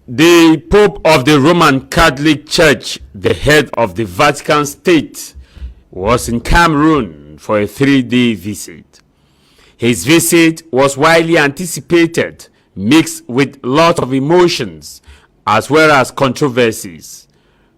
The Pope of the Roman Catholic Church, the head of the Vatican State, was in Cameroon for a 3-day visit. His visit was widely anticipated, mixed with lots of emotions as well as controversies.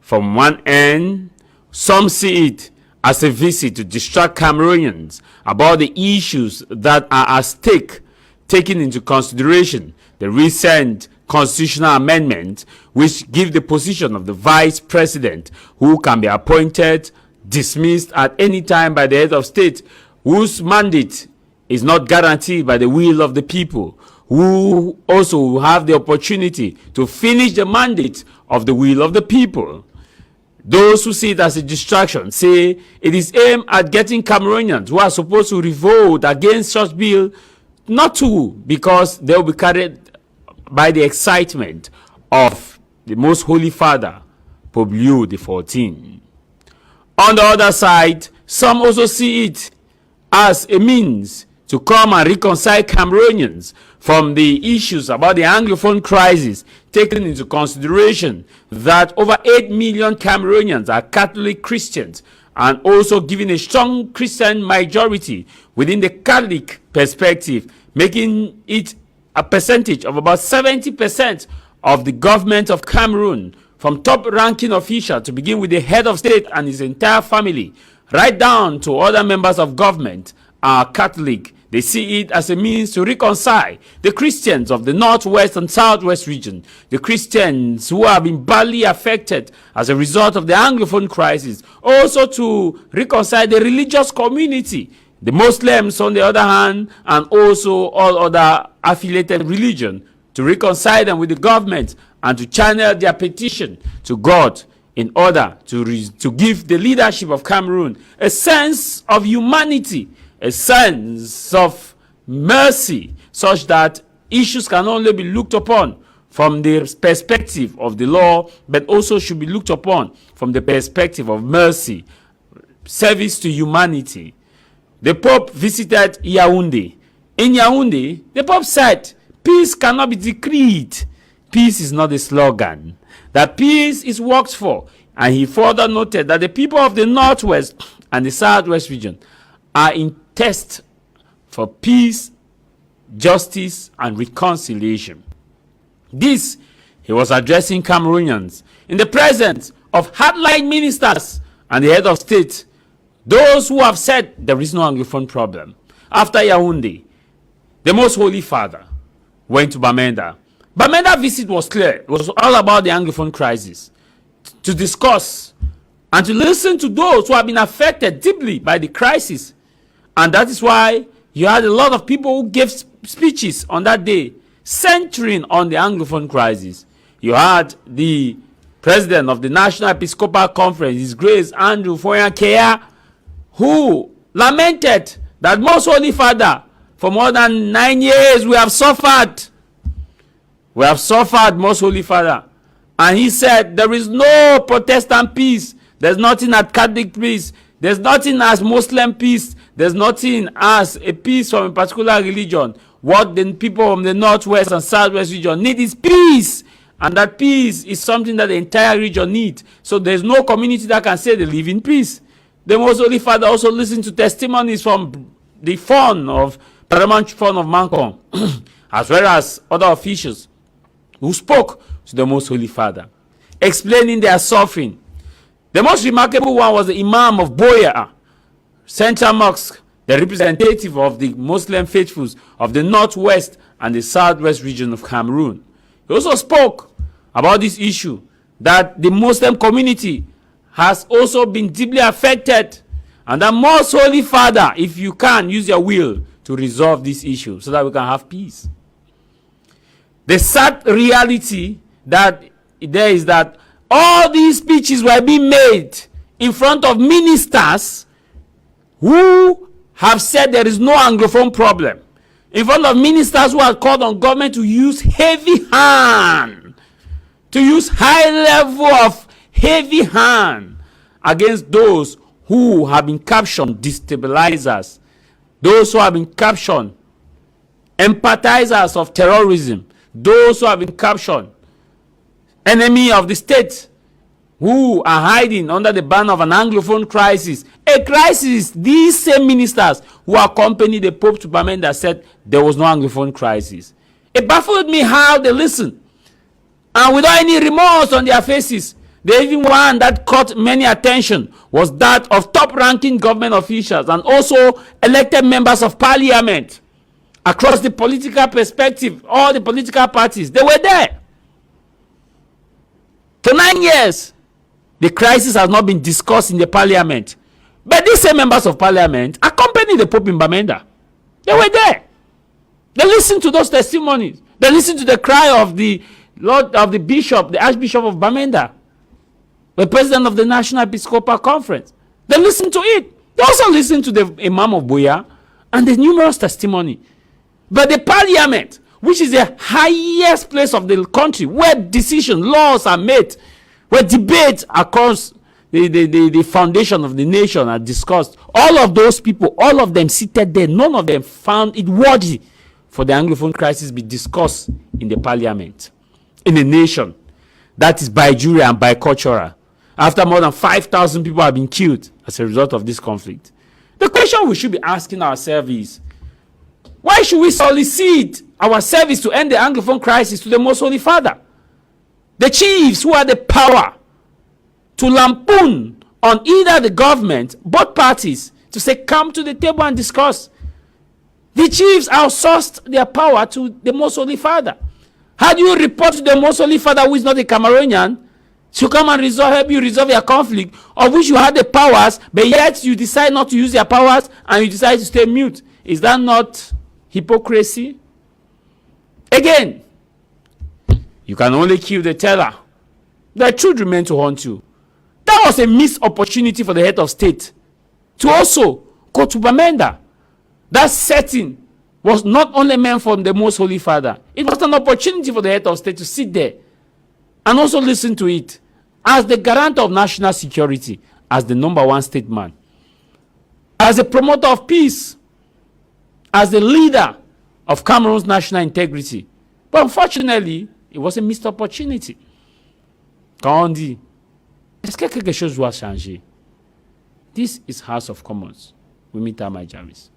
From one end, some see it as a visit to distract Cameroonians about the issues that are at stake, taking into consideration the recent constitutional amendment which give the position of the vice president, who can be appointed, dismissed at any time by the head of state, whose mandate is not guaranteed by the will of the people, who also have the opportunity to finish the mandate of the will of the people. Those who see it as a distraction say it is aimed at getting Cameroonians who are supposed to revolt against such bill not to, because they will be carried by the excitement of the Most Holy Father, Pope Leo XIV. On the other side, some also see it as a means to come and reconcile Cameroonians from the issues about the Anglophone crisis, taking into consideration that over 8 million Cameroonians are Catholic Christians, and also giving a strong Christian majority within the Catholic perspective, making it a percentage of about 70% of the government of Cameroon, from top-ranking official to begin with the head of state and his entire family, right down to other members of government, are Catholic. They see it as a means to reconcile the Christians of the northwest and southwest region, the Christians who have been badly affected as a result of the Anglophone crisis, also to reconcile the religious community, the Muslims on the other hand, and also all other affiliated religion, to reconcile them with the government and to channel their petition to God in order to give the leadership of Cameroon a sense of humanity, a sense of mercy, such that issues can only be looked upon from the perspective of the law, but also should be looked upon from the perspective of mercy, service to humanity. The Pope visited Yaoundé. In Yaoundé, the Pope said, peace cannot be decreed. Peace is not a slogan. That peace is worked for. And he further noted that the people of the northwest and the southwest region are in test for peace, justice, and reconciliation. This, he was addressing Cameroonians in the presence of hardline ministers and the head of state, those who have said there is no Anglophone problem. After Yaoundé, the Most Holy Father went to Bamenda. Bamenda visit was clear. It was all about the Anglophone crisis, to discuss and to listen to those who have been affected deeply by the crisis. And that is why you had a lot of people who gave speeches on that day, centering on the Anglophone crisis. You had the president of the National Episcopal Conference, His Grace Andrew Foyan-Kea, who lamented that Most Holy Father, for more than 9 years we have suffered. We have suffered, Most Holy Father. And he said there is no Protestant peace. There's nothing as Catholic peace. There's nothing as Muslim peace. There's nothing as a peace from a particular religion. What the people from the northwest and southwest region need is peace. And that peace is something that the entire region needs. So there's no community that can say they live in peace. The Most Holy Father also listened to testimonies from the paramount fund of Mancon, as well as other officials who spoke to the Most Holy Father, explaining their suffering. The most remarkable one was the Imam of Boya Central Mosque, the representative of the Muslim faithfuls of the northwest and the southwest region of Cameroon. He also spoke about this issue, that the Muslim community has also been deeply affected, and that Most Holy Father, if you can, use your will to resolve this issue so that we can have peace. The sad reality that there is that all these speeches were being made in front of ministers who have said there is no Anglophone problem, in front of ministers who have called on government to use heavy hand, to use high level of heavy hand against those who have been captioned destabilizers, those who have been captioned empathizers of terrorism, those who have been captioned enemy of the state, who are hiding under the banner of an Anglophone crisis. A crisis, these same ministers who accompanied the Pope to Bamenda said there was no Anglophone crisis. It baffled me how they listened. And without any remorse on their faces, the even one that caught many attention was that of top-ranking government officials and also elected members of parliament. Across the political perspective, all the political parties, they were there. For 9 years, the crisis has not been discussed in the parliament. But these same members of parliament accompanied the Pope in Bamenda. They were there. They listened to those testimonies. They listened to the cry of the Lord, of the Bishop, the Archbishop of Bamenda, the President of the National Episcopal Conference. They listened to it. They also listened to the Imam of Buea and the numerous testimony. But the parliament, which is the highest place of the country, where decisions, laws are made, where debates across the foundation of the nation are discussed, all of those people, all of them seated there, none of them found it worthy for the Anglophone crisis be discussed in the parliament, in a nation that is bi-jurial and bicultural, after more than 5,000 people have been killed as a result of this conflict. The question we should be asking ourselves is, why should we solicit our service to end the Anglophone crisis to the Most Holy Father? The chiefs who had the power to lampoon on either the government, both parties, to say, come to the table and discuss. The chiefs outsourced their power to the Most Holy Father. How do you report to the Most Holy Father, who is not a Cameroonian, to come and help you resolve your conflict, of which you had the powers, but yet you decide not to use your powers and you decide to stay mute? Is that not hypocrisy? Again, you can only kill the teller. The truth remains to haunt you. That was a missed opportunity for the head of state to also go to Bamenda. That setting was not only meant for the Most Holy Father. It was an opportunity for the head of state to sit there and also listen to it as the guarantor of national security, as the #1 statesman, as a promoter of peace, as the leader of Cameroon's national integrity. But unfortunately, it was a missed opportunity. Quand on dit, est-ce que quelque chose doit changer? This is House of Commons. We meet Tah Mai Javis.